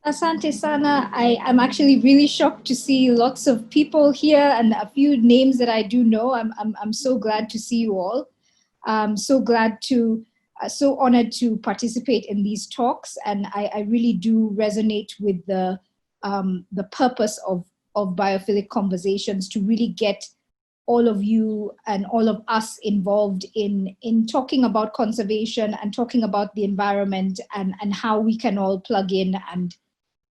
Asante Sana. I'm actually really shocked to see lots of people here and a few names that I do know. I'm so glad to see you all. I'm so glad to, so honored to participate in these talks. And I really do resonate with the purpose of biophilic conversations to really get all of you and all of us involved in talking about conservation and talking about the environment and how we can all plug in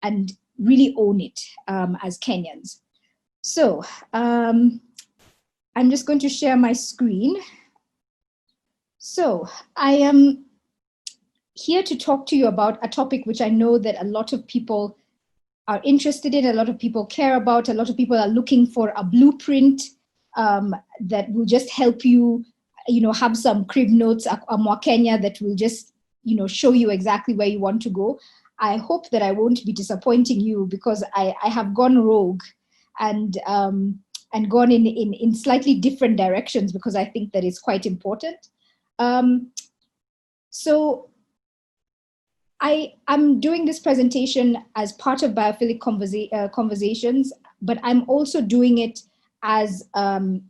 and really own it as Kenyans. So I'm just going to share my screen. So I am here to talk to you about a topic which I know that a lot of people are interested in, a lot of people care about, a lot of people are looking for a blueprint that will just help you, have some crib notes, a Mwakenya that will just, show you exactly where you want to go. I hope that I won't be disappointing you because I have gone rogue and gone in slightly different directions because I think that it's quite important. So I'm doing this presentation as part of Biophilic Conversations, but I'm also doing it as from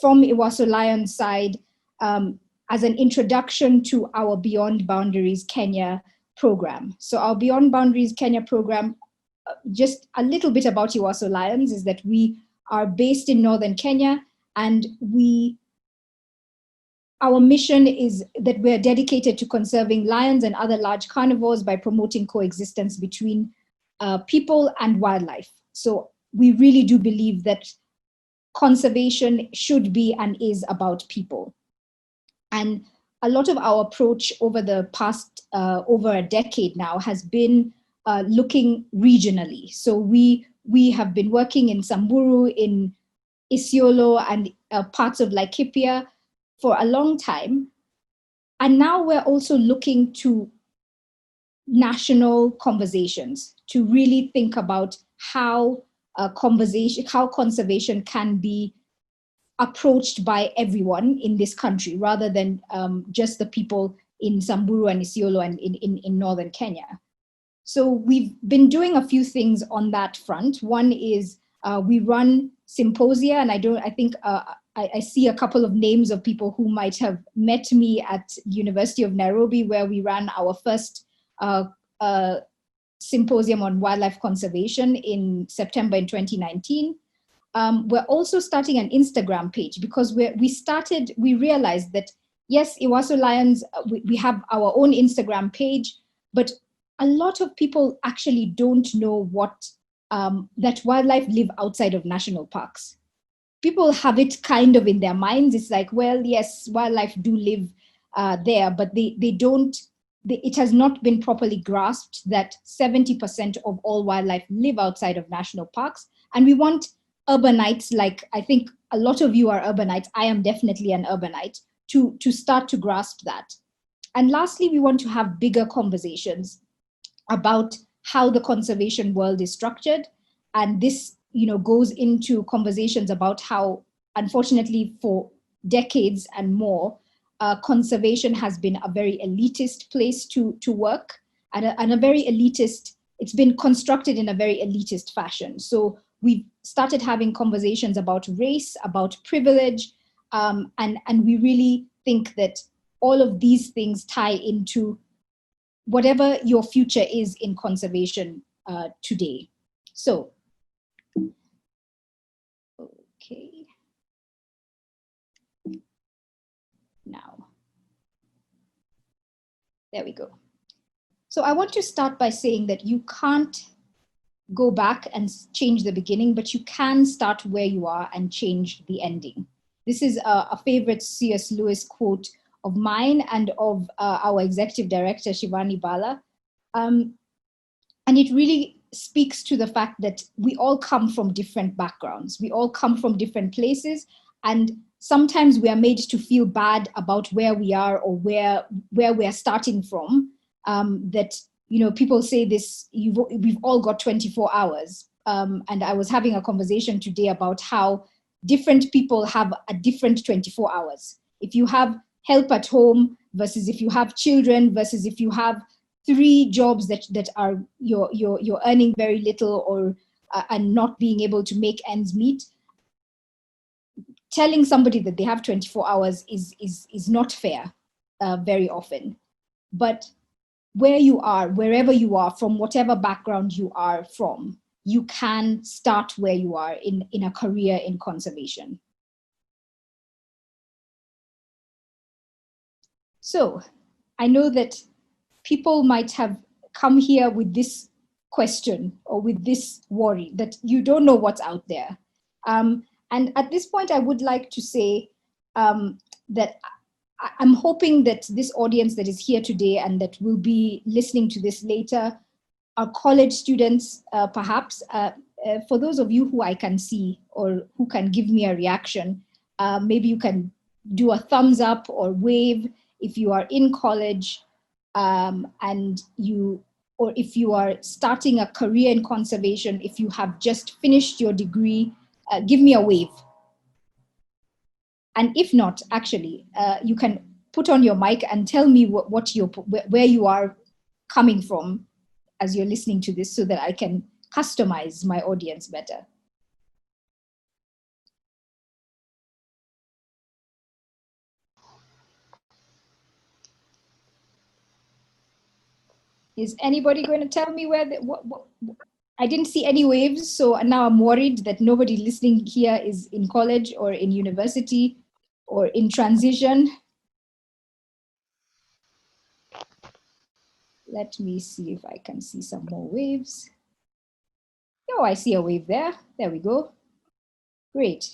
Ewaso Lion's side as an introduction to our Beyond Boundaries Kenya program. So our Beyond Boundaries Kenya program, just a little bit about Ewaso Lions is that we are based in Northern Kenya, and our mission is that we're dedicated to conserving lions and other large carnivores by promoting coexistence between people and wildlife. So we really do believe that conservation should be and is about people. And a lot of our approach over the past, over a decade now, has been looking regionally. So we have been working in Samburu, in Isiolo, and parts of Laikipia for a long time. And now we're also looking to national conversations to really think about how conservation can be approached by everyone in this country rather than just the people in Samburu and Isiolo and in Northern Kenya. So we've been doing a few things on that front. One is we run symposia, and I think I see a couple of names of people who might have met me at University of Nairobi, where we ran our first symposium on wildlife conservation in September in 2019. We're also starting an Instagram page because we realized that, yes, Ewaso Lions, we have our own Instagram page, but a lot of people actually don't know that wildlife live outside of national parks. People have it kind of in their minds. It's like, well, yes, wildlife do live there, but they don't, it has not been properly grasped that 70% of all wildlife live outside of national parks. And we want urbanites, like I think a lot of you are urbanites, I am definitely an urbanite, to start to grasp that. And lastly, we want to have bigger conversations about how the conservation world is structured. And this, goes into conversations about how, unfortunately, for decades and more, conservation has been a very elitist place to work, and a very elitist, it's been constructed in a very elitist fashion. So we've started having conversations about race, about privilege, and we really think that all of these things tie into whatever your future is in conservation today. So, okay. Now, there we go. So I want to start by saying that you can't go back and change the beginning, but you can start where you are and change the ending. This is a favorite C.S. Lewis quote of mine and of our executive director, Shivani Bala. And it really speaks to the fact that we all come from different backgrounds. We all come from different places, and sometimes we are made to feel bad about where we are or where we are starting from. That, people say this, we've all got 24 hours. And I was having a conversation today about how different people have a different 24 hours. If you have help at home versus if you have children versus if you have 3 jobs that are you're earning very little or and not being able to make ends meet, telling somebody that they have 24 hours is not fair very often. But where you are, wherever you are, from whatever background you are from, you can start where you are in a career in conservation. So I know that people might have come here with this question or with this worry that you don't know what's out there. And at this point, I would like to say that I'm hoping that this audience that is here today and that will be listening to this later are college students, perhaps. For those of you who I can see or who can give me a reaction, maybe you can do a thumbs up or wave if you are in college and you, or if you are starting a career in conservation, if you have just finished your degree, give me a wave. And if not, actually, you can put on your mic and tell me where you are coming from as you're listening to this so that I can customize my audience better. Is anybody going to tell me where I didn't see any waves, so now I'm worried that nobody listening here is in college or in university or in transition. Let me see if I can see some more waves. Oh, I see a wave there. There we go. Great.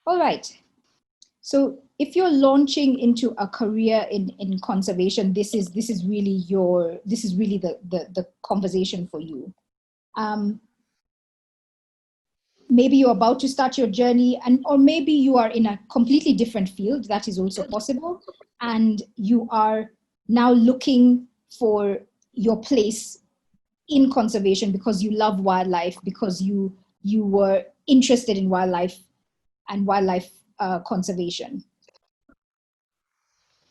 All right. So if you're launching into a career in conservation, this is really the conversation for you. Maybe you're about to start your journey, or maybe you are in a completely different field. That is also possible. And you are now looking for your place in conservation because you love wildlife, because you were interested in wildlife and wildlife conservation.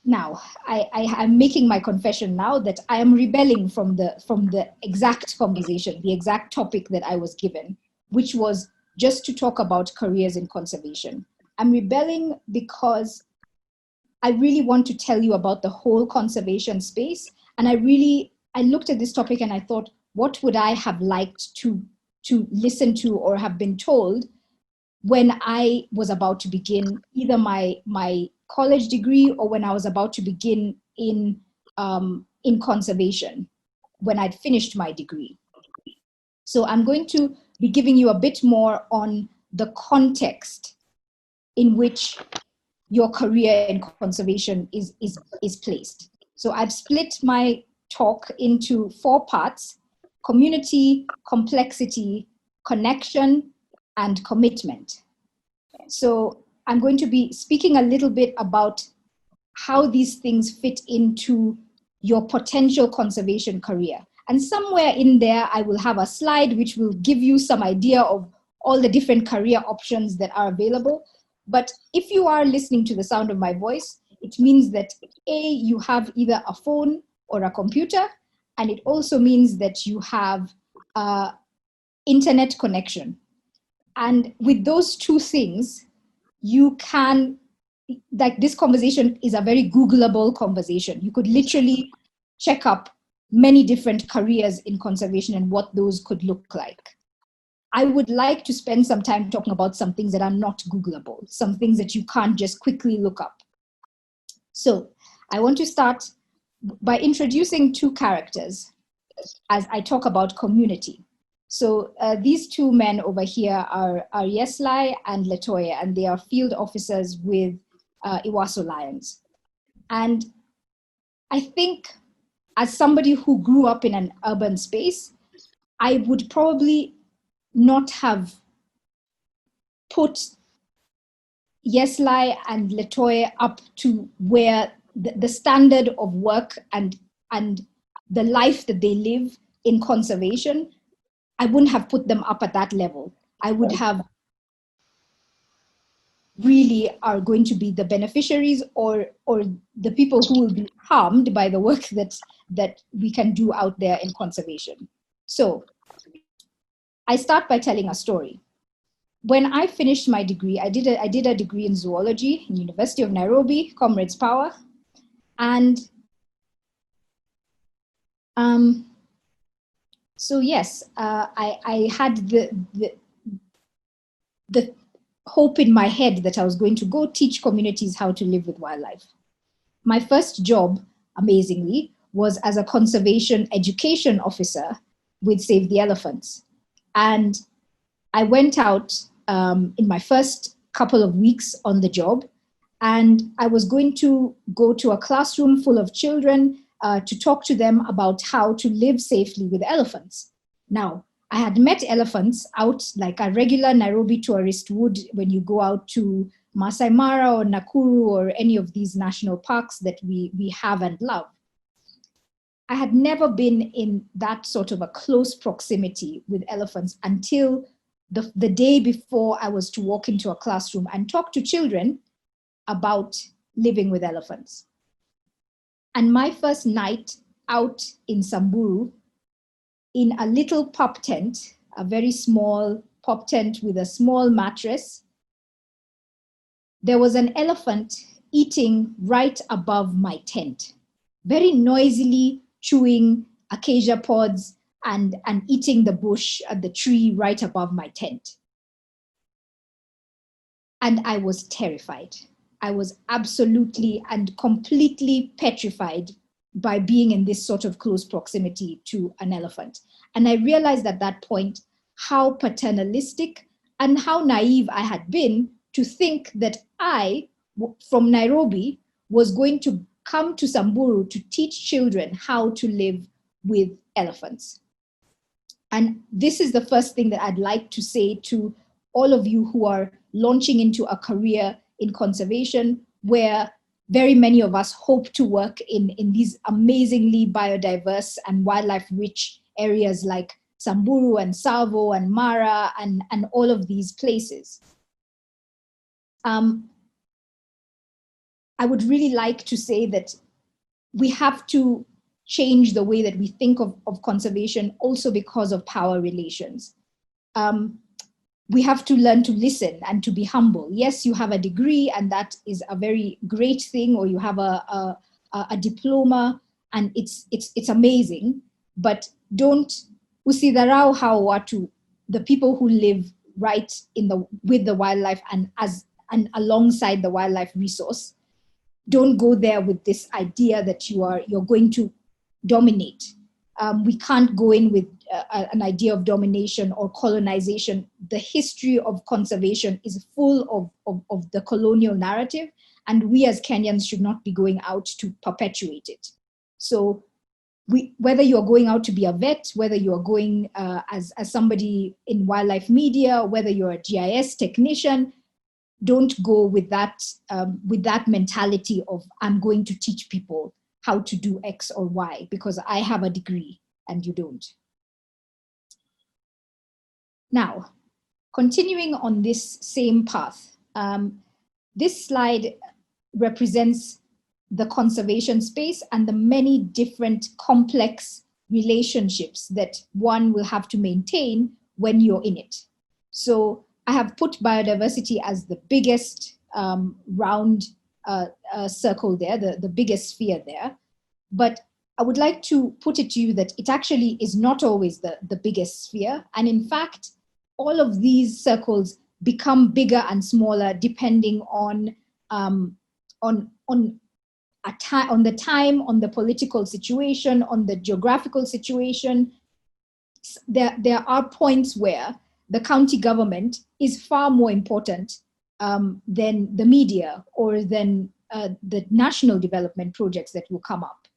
Now, I'm making my confession now that I am rebelling from the exact conversation, the exact topic that I was given, which was just to talk about careers in conservation. I'm rebelling because I really want to tell you about the whole conservation space. And I looked at this topic and I thought, what would I have liked to listen to or have been told when I was about to begin either my college degree or when I was about to begin in conservation, when I'd finished my degree. So I'm going to be giving you a bit more on the context in which your career in conservation is placed. So I've split my talk into 4 parts: community, complexity, connection, and commitment. So I'm going to be speaking a little bit about how these things fit into your potential conservation career. And somewhere in there, I will have a slide which will give you some idea of all the different career options that are available. But if you are listening to the sound of my voice, it means that you have either a phone or a computer, and it also means that you have internet connection. And with those 2 things, you can, like, this conversation is a very Googleable conversation. You could literally check up many different careers in conservation and what those could look like. I would like to spend some time talking about some things that are not Googleable, some things that you can't just quickly look up. So I want to start by introducing 2 characters as I talk about community. So these 2 men over here are Yeslai and Latoya, and they are field officers with Ewaso Lions. And I think as somebody who grew up in an urban space, I would probably not have put Yeslai and Latoya up to where the standard of work and the life that they live in conservation, I wouldn't have put them up at that level. I would have really are going to be the beneficiaries or the people who will be harmed by the work that we can do out there in conservation. So I start by telling a story. When I finished my degree, I did a degree in zoology in University of Nairobi, Comrades Power. And so yes, I had the hope in my head that I was going to go teach communities how to live with wildlife. My first job, amazingly, was as a conservation education officer with Save the Elephants. And I went out in my first couple of weeks on the job, and I was going to go to a classroom full of children to talk to them about how to live safely with elephants. Now, I had met elephants out like a regular Nairobi tourist would when you go out to Masai Mara or Nakuru or any of these national parks that we have and love. I had never been in that sort of a close proximity with elephants until the day before I was to walk into a classroom and talk to children about living with elephants. And my first night out in Samburu, in a little pop tent, a very small pop tent with a small mattress, there was an elephant eating right above my tent, very noisily chewing acacia pods and eating the bush at the tree right above my tent. And I was terrified. I was absolutely and completely petrified by being in this sort of close proximity to an elephant. And I realized at that point how paternalistic and how naive I had been to think that I, from Nairobi, was going to come to Samburu to teach children how to live with elephants. And this is the first thing that I'd like to say to all of you who are launching into a career in conservation, where very many of us hope to work in these amazingly biodiverse and wildlife-rich areas like Samburu and Tsavo and Mara and all of these places. I would really like to say that we have to change the way that we think of conservation also because of power relations. We have to learn to listen and to be humble. Yes, you have a degree and that is a very great thing, or you have a diploma and it's amazing, but don't usidharau hao watu, the people who live right with the wildlife and alongside the wildlife resource. Don't go there with this idea that you're going to dominate. We can't go in with an idea of domination or colonization. The history of conservation is full of the colonial narrative, and we as Kenyans should not be going out to perpetuate it. So whether you're going out to be a vet, whether you're going as somebody in wildlife media, whether you're a GIS technician, don't go with that mentality of I'm going to teach people how to do X or Y because I have a degree and you don't. Now, continuing on this same path, this slide represents the conservation space and the many different complex relationships that one will have to maintain when you're in it. So I have put biodiversity as the biggest round circle there, the biggest sphere there. But I would like to put it to you that it actually is not always the biggest sphere. And in fact, all of these circles become bigger and smaller depending on the time, on the political situation, on the geographical situation. There are points where the county government is far more important than the media or than the national development projects that will come up.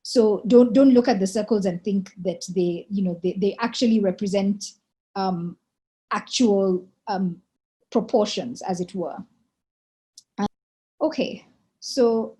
So don't look at the circles and think that they actually represent actual proportions, as it were. Okay, so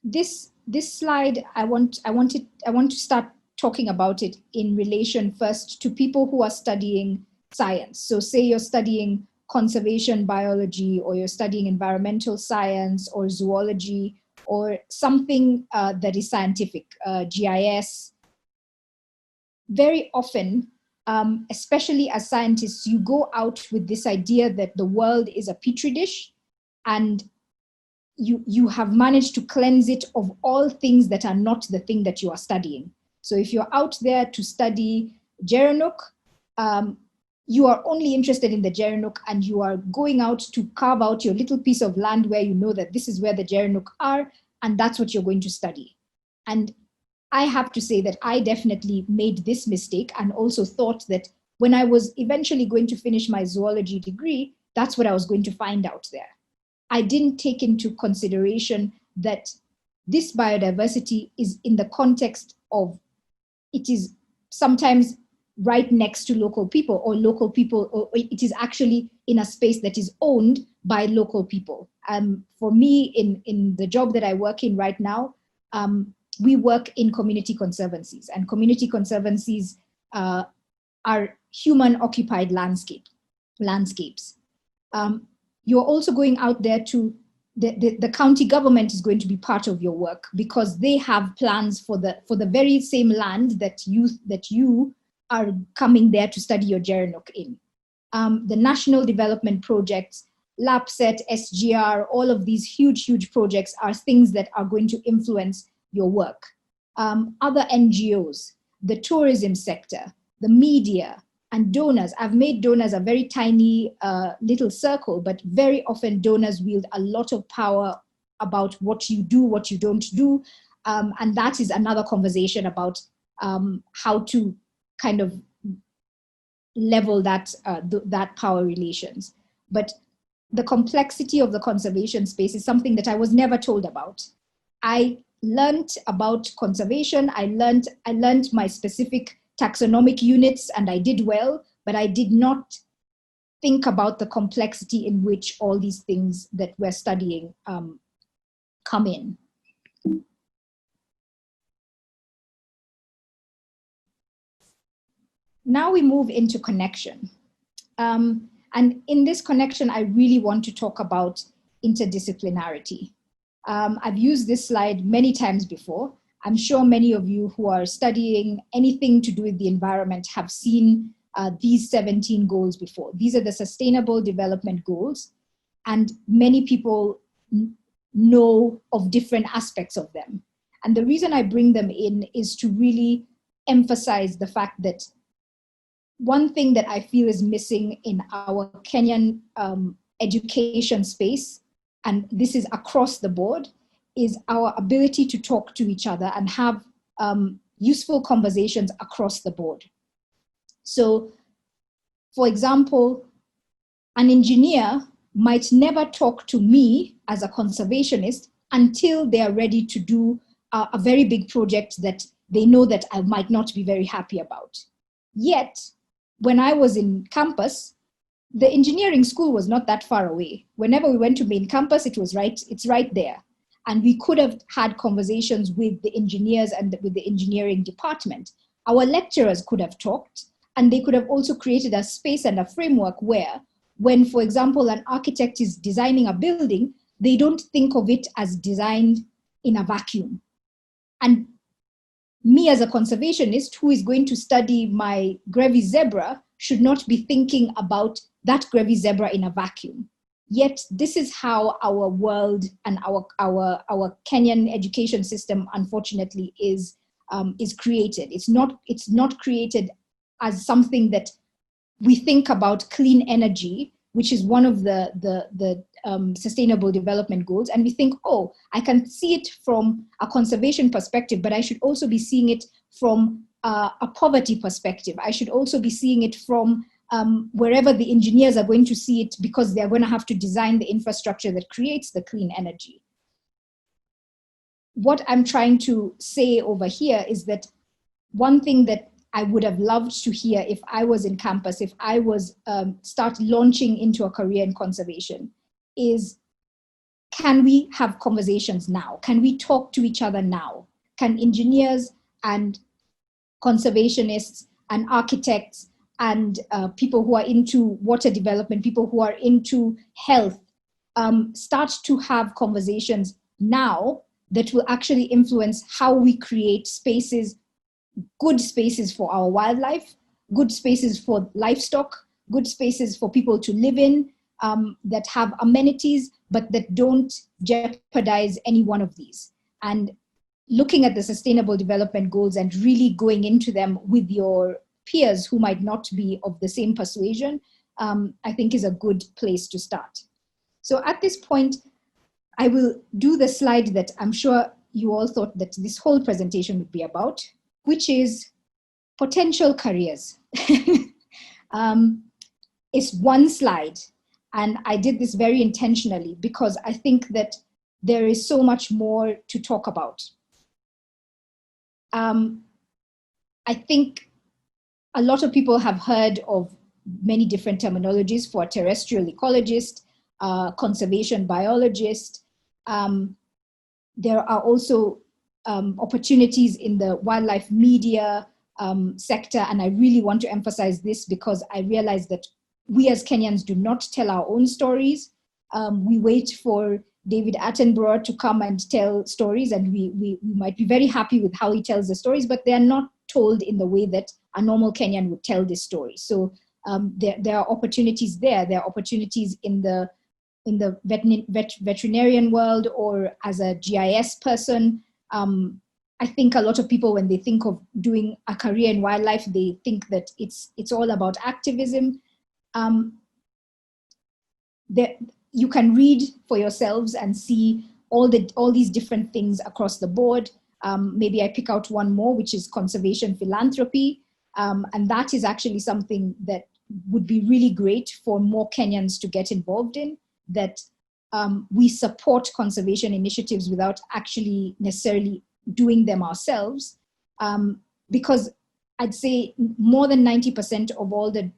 this slide, I want to start talking about it in relation first to people who are studying science. So say you're studying conservation biology, or you're studying environmental science or zoology, or something that is scientific, GIS, very often, especially as scientists, you go out with this idea that the world is a petri dish, and you have managed to cleanse it of all things that are not the thing that you are studying. So if you're out there to study Gerenuk, you are only interested in the Gerenuk, and you are going out to carve out your little piece of land where you know that this is where the Gerenuk are, and that's what you're going to study. And I have to say that I definitely made this mistake, and also thought that when I was eventually going to finish my zoology degree, that's what I was going to find out there. I didn't take into consideration that this biodiversity is in the context of, it is sometimes right next to local people, or it is actually in a space that is owned by local people. For me, in the job that I work in right now, we work in community conservancies, and community conservancies are human-occupied landscapes. You're also going out there to, the county government is going to be part of your work, because they have plans for the very same land that you are coming there to study your Gerenuk in. The national development projects, LAPSET, SGR, all of these huge projects are things that are going to influence your work. Other NGOs, the tourism sector, the media, and donors. I've made donors a very tiny little circle, but very often donors wield a lot of power about what you do, what you don't do. And that is another conversation about how to kind of level that power relations. But the complexity of the conservation space is something that I was never told about. I learned about conservation. I learned my specific taxonomic units, and I did well, but I did not think about the complexity in which all these things that we're studying come in. Now we move into connection. And in this connection, I really want to talk about interdisciplinarity. I've used this slide many times before. I'm sure many of you who are studying anything to do with the environment have seen these 17 goals before. These are the Sustainable Development Goals, and many people know of different aspects of them. And the reason I bring them in is to really emphasize the fact that one thing that I feel is missing in our Kenyan education space, and this is across the board, is our ability to talk to each other and have useful conversations across the board. So, for example, an engineer might never talk to me as a conservationist until they are ready to do a very big project that they know that I might not be very happy about. Yet, when I was in campus, the engineering school was not that far away. Whenever we went to main campus, it's right there. And we could have had conversations with the engineers and with the engineering department. Our lecturers could have talked, and they could have also created a space and a framework where, when, for example, an architect is designing a building, they don't think of it as designed in a vacuum. And me as a conservationist who is going to study my Grevy's zebra should not be thinking about that Grevy's zebra in a vacuum. Yet this is how our world and our Kenyan education system, unfortunately, is created. It's not created as something that we think about clean energy, which is one of the Sustainable Development Goals, and we think, oh, I can see it from a conservation perspective, but I should also be seeing it from a poverty perspective. I should also be seeing it from wherever the engineers are going to see it, because they're going to have to design the infrastructure that creates the clean energy. What I'm trying to say over here is that one thing that I would have loved to hear if I was in campus, if I was start launching into a career in conservation, is, can we have conversations now? Can we talk to each other now? Can engineers and conservationists and architects and people who are into water development, people who are into health, start to have conversations now that will actually influence how we create spaces, good spaces for our wildlife, good spaces for livestock, good spaces for people to live in, that have amenities, but that don't jeopardize any one of these. And looking at the sustainable development goals and really going into them with your peers who might not be of the same persuasion, I think is a good place to start. So at this point, I will do the slide that I'm sure you all thought that this whole presentation would be about, which is potential careers. It's one slide, and I did this very intentionally because I think that there is so much more to talk about. I think a lot of people have heard of many different terminologies for a terrestrial ecologist, conservation biologist. There are also opportunities in the wildlife media sector, and I really want to emphasize this because I realize that we as Kenyans do not tell our own stories. We wait for David Attenborough to come and tell stories, and we might be very happy with how he tells the stories, but they're not told in the way that a normal Kenyan would tell this story. So there are opportunities there. There are opportunities in the veterinarian world or as a GIS person. I think a lot of people, when they think of doing a career in wildlife, they think that it's all about activism. You can read for yourselves and see all these different things across the board. Maybe I pick out one more, which is conservation philanthropy. And that is actually something that would be really great for more Kenyans to get involved in, that we support conservation initiatives without actually necessarily doing them ourselves. Because I'd say more than 90% of all the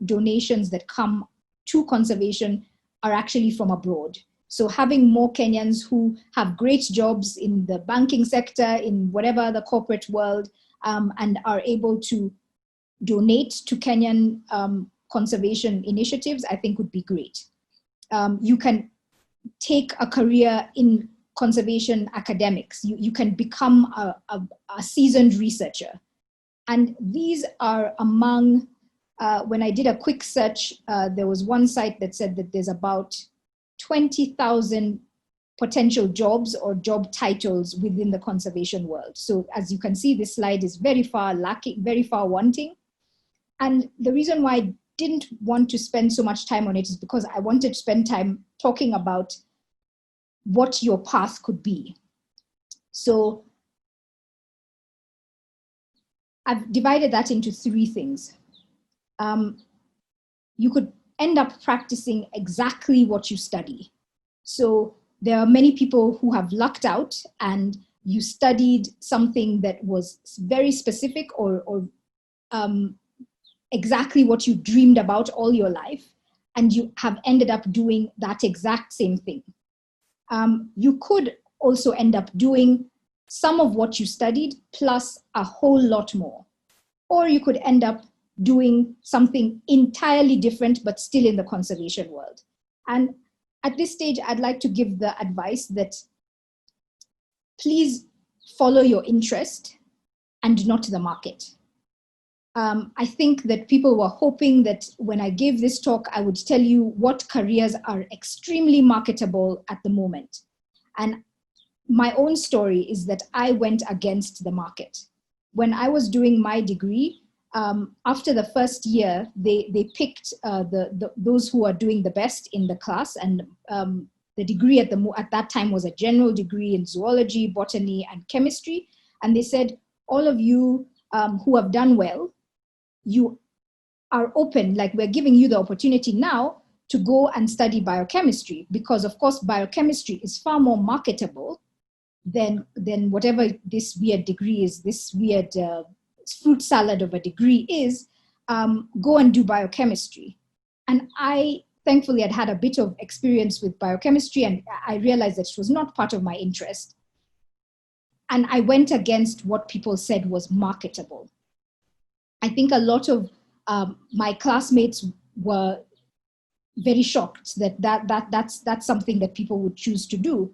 donations that come to conservation are actually from abroad. So having more Kenyans who have great jobs in the banking sector, in whatever the corporate world, and are able to donate to Kenyan conservation initiatives, I think would be great. You can take a career in conservation academics. You can become a seasoned researcher. And these are among, when I did a quick search, there was one site that said that there's about 20,000 potential jobs or job titles within the conservation world. So as you can see, this slide is very far lacking, very far wanting. And the reason why I didn't want to spend so much time on it is because I wanted to spend time talking about what your path could be. So I've divided that into three things. You could end up practicing exactly what you study. So there are many people who have lucked out and you studied something that was very specific or exactly what you dreamed about all your life, and you have ended up doing that exact same thing. You could also end up doing some of what you studied plus a whole lot more. Or you could end up doing something entirely different, but still in the conservation world. And at this stage, I'd like to give the advice that please follow your interest and not the market. I think that people were hoping that when I gave this talk, I would tell you what careers are extremely marketable at the moment. And my own story is that I went against the market. When I was doing my degree, after the first year, they picked those who are doing the best in the class, and the degree at that time was a general degree in zoology, botany, and chemistry. And they said, all of you who have done well, you are open, like we're giving you the opportunity now to go and study biochemistry, because of course biochemistry is far more marketable than whatever this weird degree is, this weird fruit salad of a degree is. Go and do biochemistry. And I thankfully had a bit of experience with biochemistry, and I realized that it was not part of my interest. And I went against what people said was marketable. I think a lot of My classmates were very shocked that that's something that people would choose to do.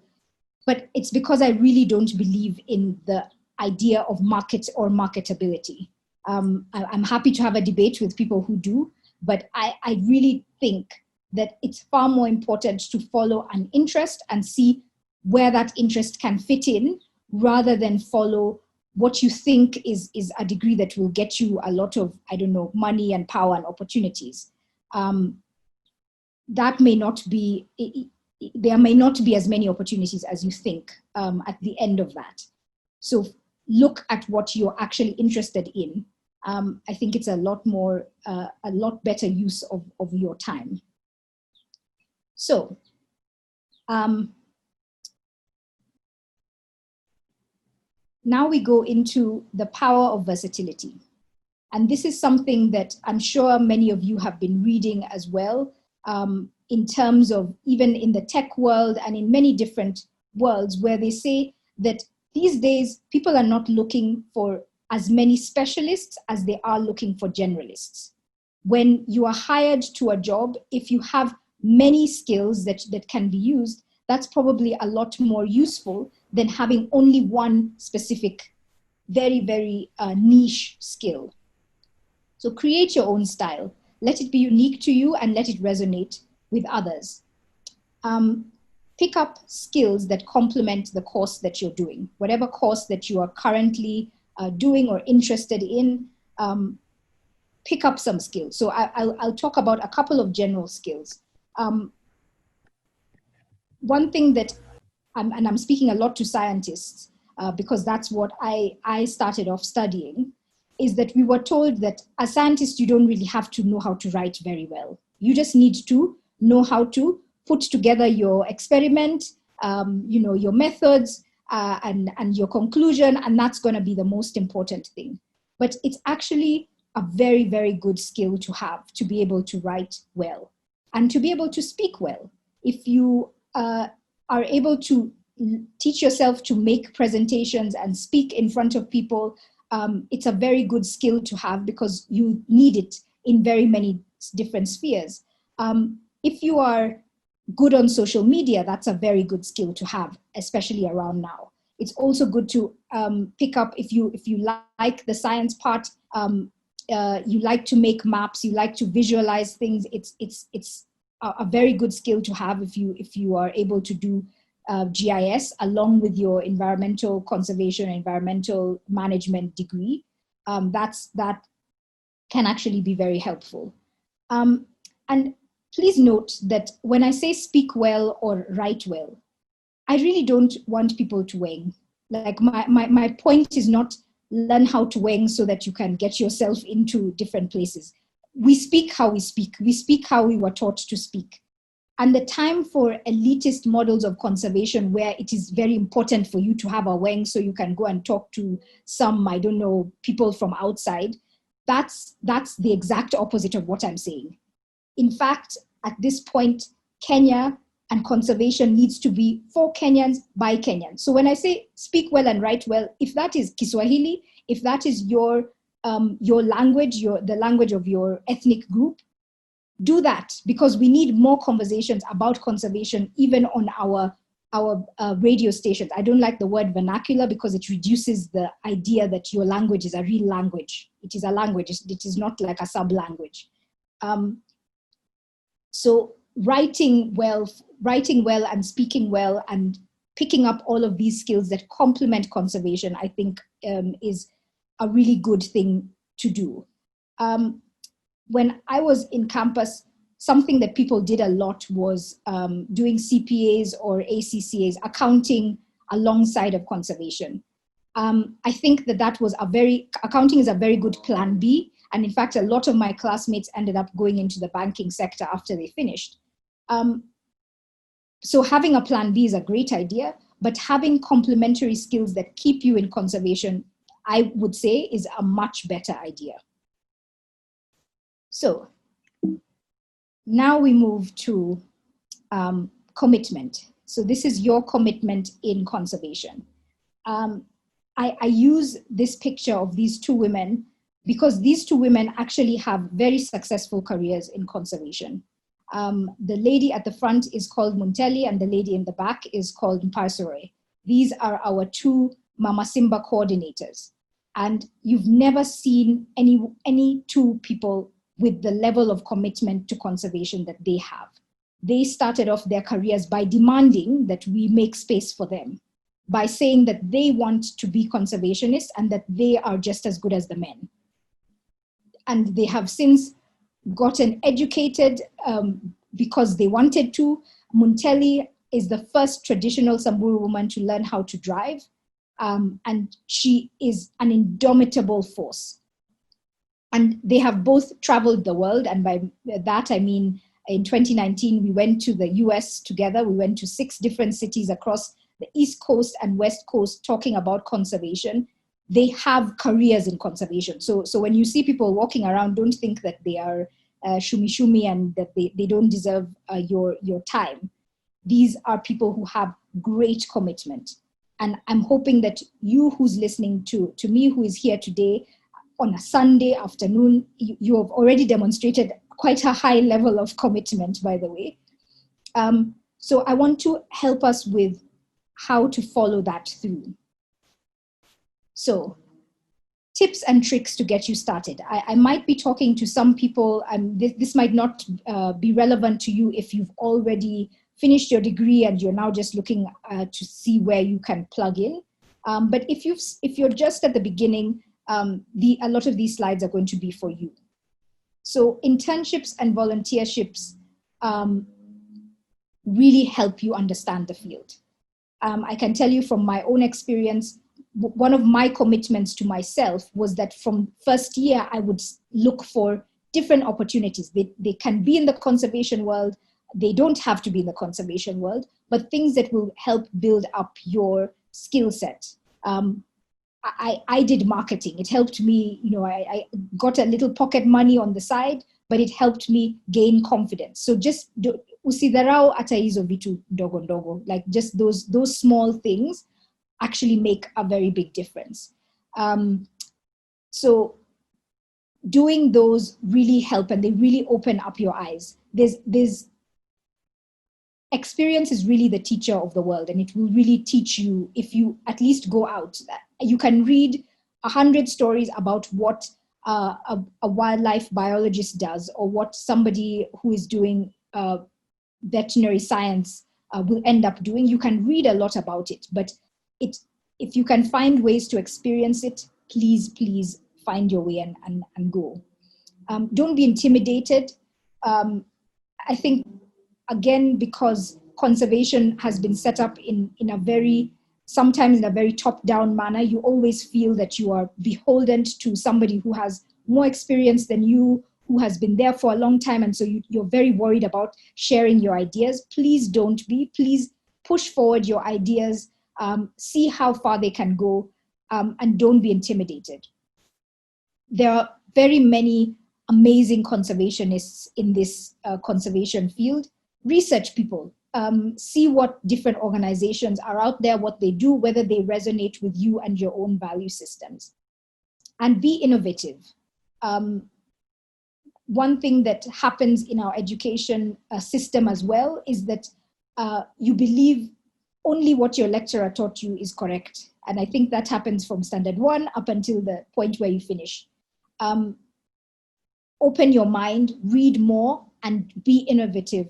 But it's because I really don't believe in the idea of market or marketability. I'm happy to have a debate with people who do, but I really think that it's far more important to follow an interest and see where that interest can fit in, rather than follow what you think is a degree that will get you a lot of, I don't know, money and power and opportunities. That may not be, there may not be as many opportunities as you think at the end of that. So look at what you're actually interested in. I think it's a lot more, a lot better use of your time. So, now we go into the power of versatility. And this is something that I'm sure many of you have been reading as well, in terms of even in the tech world and in many different worlds, where they say that these days people are not looking for as many specialists as they are looking for generalists. When you are hired to a job, if you have many skills that can be used, that's probably a lot more useful than having only one specific, very, very niche skill. So create your own style. Let it be unique to you and let it resonate with others. Pick up skills that complement the course that you're doing. Whatever course that you are currently doing or interested in, pick up some skills. So I'll talk about a couple of general skills. One thing that, and I'm speaking a lot to scientists, because that's what I started off studying, is that we were told that as scientists, you don't really have to know how to write very well. You just need to know how to put together your experiment, your methods, and your conclusion, and that's going to be the most important thing. But it's actually a very, very good skill to have, to be able to write well and to be able to speak well. If you are able to teach yourself to make presentations and speak in front of people, it's a very good skill to have, because you need it in very many different spheres. If you are good on social media, that's a very good skill to have, especially around now. It's also good to pick up if you like the science part, you like to make maps, you like to visualize things. It's a very good skill to have if you are able to do GIS along with your environmental conservation, environmental management degree. That can actually be very helpful. And please note that when I say speak well or write well, I really don't want people to wing. Like my point is not learn how to wing so that you can get yourself into different places. We speak how we speak. We speak how we were taught to speak. And the time for elitist models of conservation, where it is very important for you to have a wing so you can go and talk to some, I don't know, people from outside, that's the exact opposite of what I'm saying. In fact, at this point, Kenya and conservation needs to be for Kenyans by Kenyans. So when I say speak well and write well, if that is Kiswahili, if that is your language, the language of your ethnic group, do that, because we need more conversations about conservation, even on our radio stations. I don't like the word vernacular because it reduces the idea that your language is a real language. It is a language. It is not like a sub-language. So writing well and speaking well and picking up all of these skills that complement conservation, I think is a really good thing to do. When I was in campus, something that people did a lot was doing CPAs or ACCAs, accounting alongside of conservation. I think that was accounting is a very good plan B. And in fact, a lot of my classmates ended up going into the banking sector after they finished. So having a plan B is a great idea, but having complementary skills that keep you in conservation, I would say, is a much better idea. So now we move to commitment. So this is your commitment in conservation. I use this picture of these two women because these two women actually have very successful careers in conservation. The lady at the front is called Munteli, and the lady in the back is called Mparsore. These are our two Mama Simba coordinators. And you've never seen any two people with the level of commitment to conservation that they have. They started off their careers by demanding that we make space for them, by saying that they want to be conservationists and that they are just as good as the men. And they have since gotten educated because they wanted to. Munteli is the first traditional Samburu woman to learn how to drive. And she is an indomitable force. And they have both traveled the world. And by that, I mean, in 2019, we went to the US together. We went to 6 different cities across the East Coast and West Coast talking about conservation. They have careers in conservation. So when you see people walking around, don't think that they are shumi and that they don't deserve your time. These are people who have great commitment. And I'm hoping that you who's listening to me, who is here today on a Sunday afternoon, you have already demonstrated quite a high level of commitment, by the way. So I want to help us with how to follow that through. So tips and tricks to get you started. I might be talking to some people, and this might not be relevant to you if you've already finished your degree and you're now just looking to see where you can plug in. But if you're just at the beginning, a lot of these slides are going to be for you. So internships and volunteerships really help you understand the field. I can tell you from my own experience, one of my commitments to myself was that from first year, I would look for different opportunities. They can be in the conservation world. They don't have to be in the conservation world, but things that will help build up your skill set. I did marketing. It helped me, I got a little pocket money on the side, but it helped me gain confidence. So just usidharau hata hizo vitu ndogo ndogo, like just those small things actually make a very big difference. So doing those really help, and they really open up your eyes. There's experience is really the teacher of the world, and it will really teach you if you at least go out. You can read 100 stories about what a wildlife biologist does, or what somebody who is doing veterinary science will end up doing. You can read a lot about it, but if you can find ways to experience it, please find your way and go. Don't be intimidated. I think, again, because conservation has been set up sometimes in a very top-down manner, you always feel that you are beholden to somebody who has more experience than you, who has been there for a long time, and so you're very worried about sharing your ideas. Please don't be. Please push forward your ideas, see how far they can go, and don't be intimidated. There are very many amazing conservationists in this conservation field. Research people, see what different organizations are out there, what they do, whether they resonate with you and your own value systems. And be innovative. One thing that happens in our education system as well is that you believe only what your lecturer taught you is correct. And I think that happens from standard 1 up until the point where you finish. Open your mind, read more, and be innovative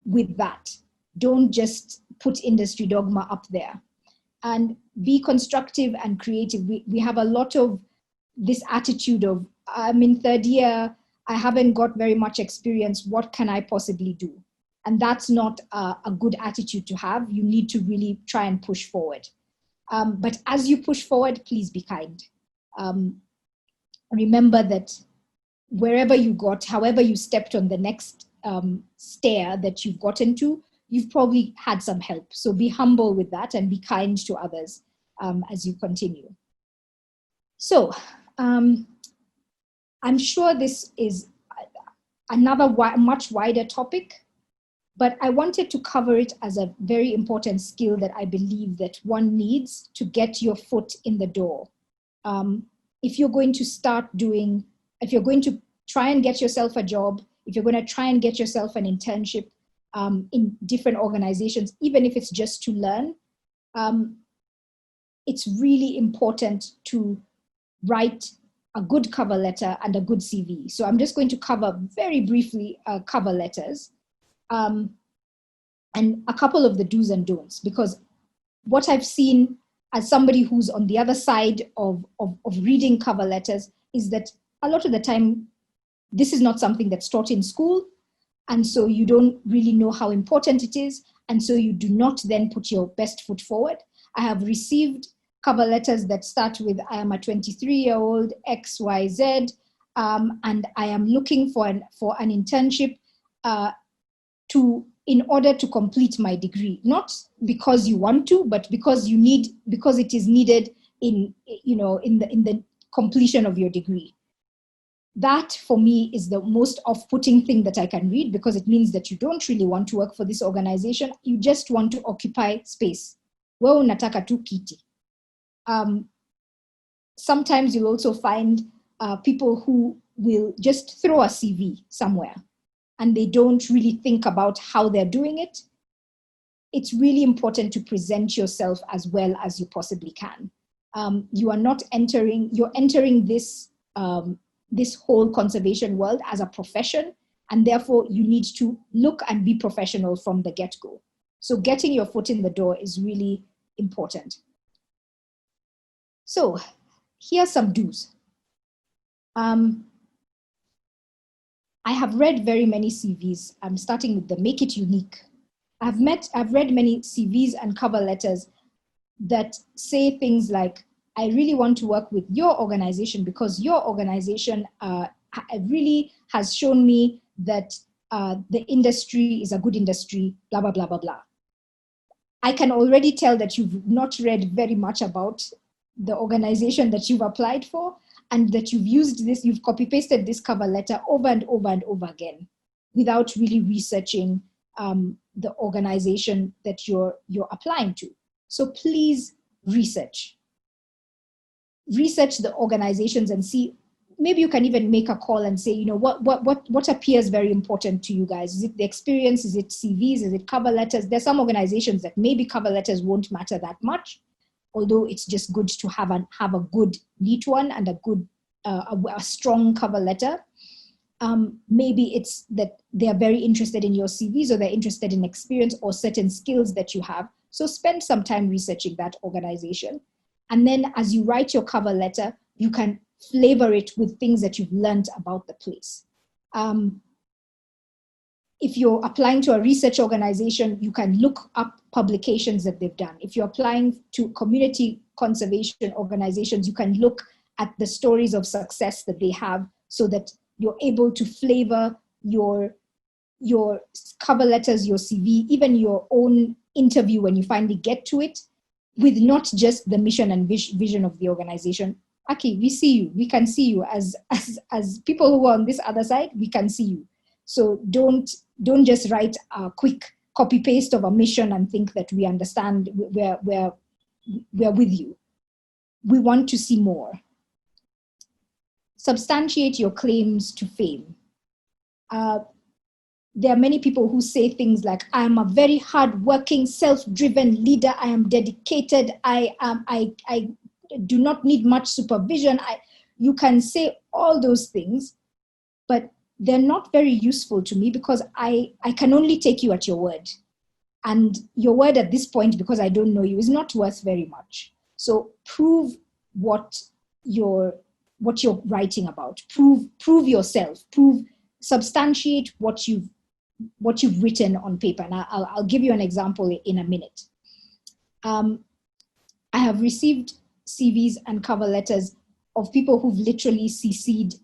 with that. Don't just put industry dogma up there. And be constructive and creative. We have a lot of this attitude of, I'm in third year, I haven't got very much experience, what can I possibly do? And that's not a good attitude to have. You need to really try and push forward. But as you push forward, please be kind. Remember that wherever you got, however you stepped on the next stair that you've gotten to, you've probably had some help. So be humble with that and be kind to others as you continue. So I'm sure this is another much wider topic, but I wanted to cover it as a very important skill that I believe that one needs to get your foot in the door. if you're going to try and get yourself a job, if you're going to try and get yourself an internship in different organizations, even if it's just to learn, it's really important to write a good cover letter and a good CV. So I'm just going to cover very briefly cover letters and a couple of the do's and don'ts, because what I've seen as somebody who's on the other side of reading cover letters is that a lot of the time, this is not something that's taught in school. And so you don't really know how important it is. And so you do not then put your best foot forward. I have received cover letters that start with, I am a 23-year-old XYZ, and I am looking for an internship in order to complete my degree, not because you want to, but because it is needed in the completion of your degree. That for me is the most off-putting thing that I can read, because it means that you don't really want to work for this organization. You just want to occupy space. Wewe unataka tu kiti. Sometimes you'll also find people who will just throw a CV somewhere and they don't really think about how they're doing it. It's really important to present yourself as well as you possibly can. You're entering this whole conservation world as a profession, and therefore you need to look and be professional from the get-go. So getting your foot in the door is really important. So here are some do's. I have read very many CVs. I'm starting with the make it unique. I've read many CVs and cover letters that say things like, I really want to work with your organization because your organization really has shown me that the industry is a good industry, blah, blah, blah, blah, blah. I can already tell that you've not read very much about the organization that you've applied for, and that you've copy-pasted this cover letter over and over and over again without really researching the organization that you're applying to. So please research the organizations and see, maybe you can even make a call and say, what appears very important to you guys? Is it the experience? Is it CVs? Is it cover letters? There's some organizations that maybe cover letters won't matter that much, although it's just good to have a good neat one and a good, a strong cover letter. Maybe it's that they're very interested in your CVs, or they're interested in experience or certain skills that you have. So spend some time researching that organization. And then as you write your cover letter, you can flavor it with things that you've learned about the place. If you're applying to a research organization, you can look up publications that they've done. If you're applying to community conservation organizations, you can look at the stories of success that they have, so that you're able to flavor your cover letters, your CV, even your own interview when you finally get to it, with not just the mission and vision of the organization. Okay, we see you. We can see you as people who are on this other side. We can see you. So don't just write a quick copy paste of a mission and think that we understand. We're with you. We want to see more. Substantiate your claims to fame. There are many people who say things like, I am a very hardworking, self-driven leader. I am dedicated. I do not need much supervision. You can say all those things, but they're not very useful to me, because I can only take you at your word. And your word at this point, because I don't know you, is not worth very much. So prove what you're writing about. Prove yourself. Substantiate what you've written on paper. And I'll give you an example in a minute. I have received CVs and cover letters of people who've literally CC'd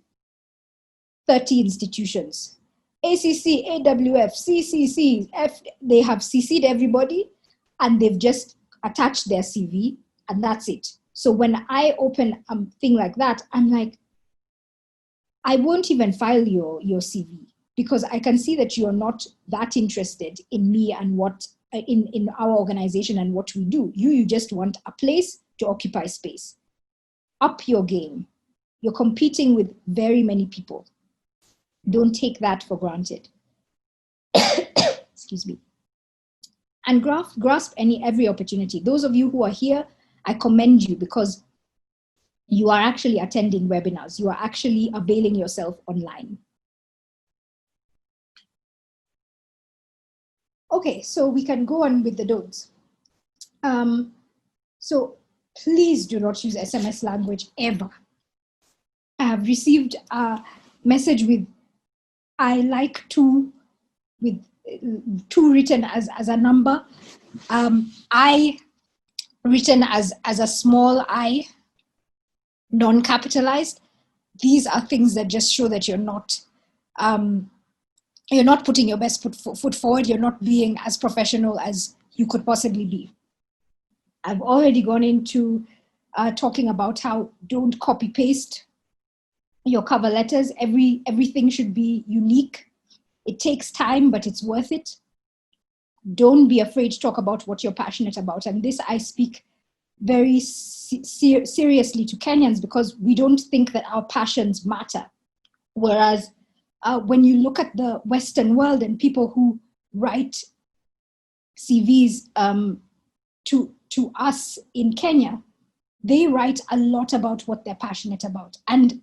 30 institutions. ACC, AWF, CCC, they have CC'd everybody, and they've just attached their CV, and that's it. So when I open a thing like that, I'm like, I won't even file your CV, because I can see that you're not that interested in me and what in our organization and what we do. You just want a place to occupy space. Up your game. You're competing with very many people. Don't take that for granted. Excuse me. And grasp every opportunity. Those of you who are here, I commend you because you are actually attending webinars. You are actually availing yourself online. Okay, so we can go on with the don'ts. So please do not use SMS language ever. I have received a message with I like to, with two written as a number, I written as a small I, non-capitalized. These are things that just show that you're not putting your best foot forward. You're not being as professional as you could possibly be. I've already gone into talking about how don't copy paste your cover letters. Everything should be unique. It takes time, but it's worth it. Don't be afraid to talk about what you're passionate about. And this I speak very seriously to Kenyans because we don't think that our passions matter. Whereas when you look at the Western world and people who write CVs to us in Kenya, they write a lot about what they're passionate about. And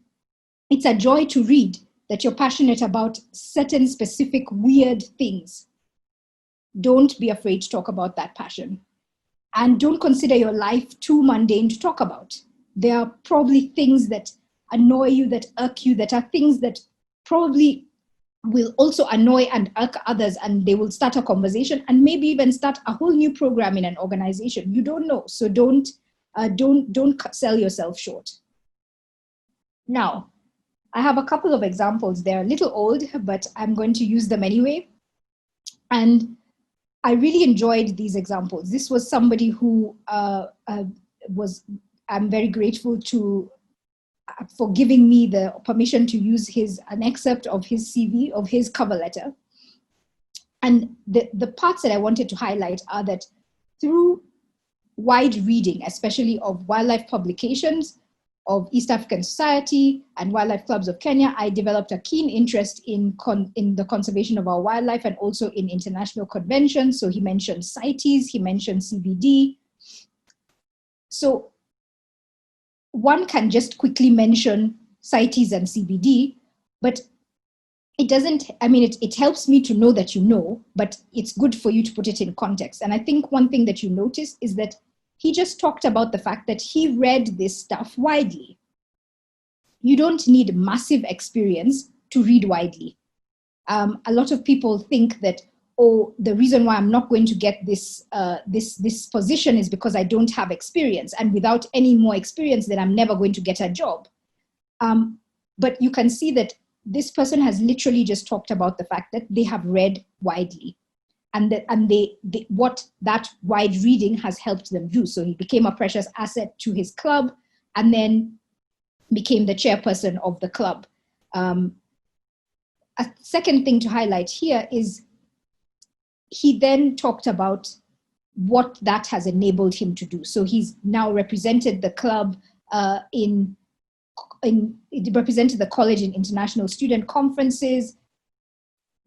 it's a joy to read that you're passionate about certain specific weird things. Don't be afraid to talk about that passion. And don't consider your life too mundane to talk about. There are probably things that annoy you, that irk you, that are things that probably will also annoy and irk others, and they will start a conversation and maybe even start a whole new program in an organization. You don't know, so don't sell yourself short. Now, I have a couple of examples. They're a little old, but I'm going to use them anyway. And I really enjoyed these examples. This was somebody who I'm very grateful to for giving me the permission to use an excerpt of his CV, of his cover letter. And the parts that I wanted to highlight are that through wide reading, especially of wildlife publications, of East African Society and Wildlife Clubs of Kenya, I developed a keen interest in the conservation of our wildlife and also in international conventions. So he mentioned CITES, he mentioned CBD. So one can just quickly mention CITES and CBD, but it doesn't, it helps me to know that you know, but it's good for you to put it in context. And I think one thing that you notice is that he just talked about the fact that he read this stuff widely. You don't need massive experience to read widely. A lot of people think that, oh, the reason why I'm not going to get this position is because I don't have experience. And without any more experience, then I'm never going to get a job. But you can see that this person has literally just talked about the fact that they have read widely. And what that wide reading has helped them do. So he became a precious asset to his club and then became the chairperson of the club. A second thing to highlight here is he then talked about what that has enabled him to do. So he's now represented the club represented the college in international student conferences.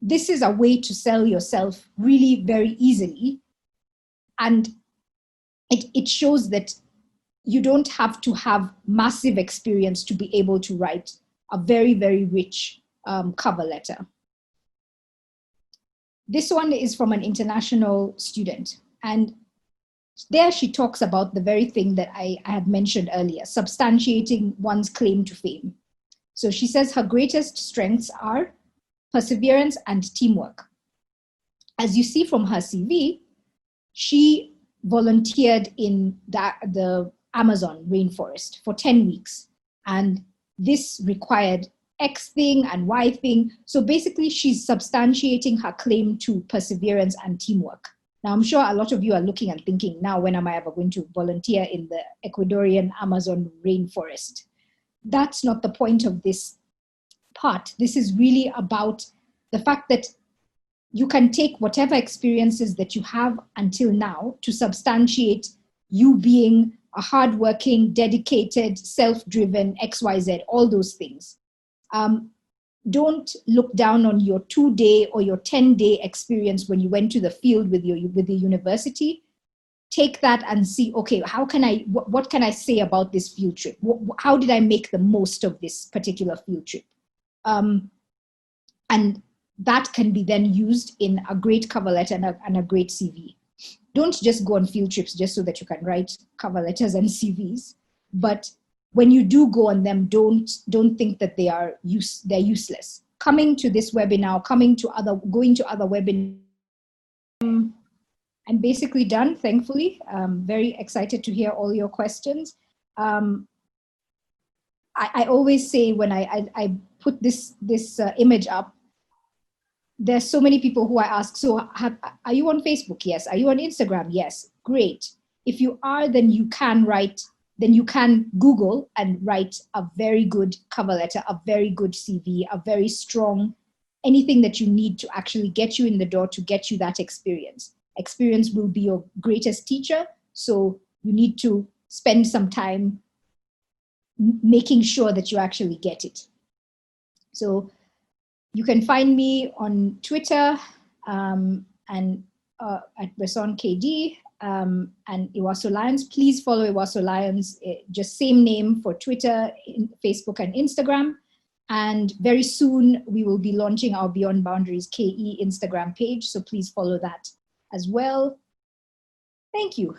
This is a way to sell yourself really very easily. And it shows that you don't have to have massive experience to be able to write a very, very rich cover letter. This one is from an international student. And there she talks about the very thing that I had mentioned earlier, substantiating one's claim to fame. So she says her greatest strengths are perseverance and teamwork. As you see from her CV, she volunteered in the Amazon rainforest for 10 weeks. And this required X thing and Y thing. So basically she's substantiating her claim to perseverance and teamwork. Now, I'm sure a lot of you are looking and thinking, now when am I ever going to volunteer in the Ecuadorian Amazon rainforest? That's not the point of this part. This is really about the fact that you can take whatever experiences that you have until now to substantiate you being a hardworking, dedicated, self-driven, XYZ, all those things. Don't look down on your 2-day or your 10-day experience when you went to the field with the university. Take that and see, okay, what can I say about this field trip? How did I make the most of this particular field trip? And that can be then used in a great cover letter and a great CV. Don't just go on field trips just so that you can write cover letters and CVs. But when you do go on them, don't think that they're useless. Coming to this webinar, going to other webinars. I'm basically done, thankfully. I'm very excited to hear all your questions. I always say when I put this image up, there's so many people who I ask, so are you on Facebook? Yes. Are you on Instagram? Yes. Great. If you are, then you can Google and write a very good cover letter, a very good CV, a very strong, anything that you need to actually get you in the door to get you that experience. Experience will be your greatest teacher. So you need to spend some time making sure that you actually get it. So you can find me on Twitter and at Resson KD and Ewaso Lions. Please follow Ewaso Lions, just same name for Twitter, Facebook, and Instagram. And very soon we will be launching our Beyond Boundaries KE Instagram page. So please follow that as well. Thank you.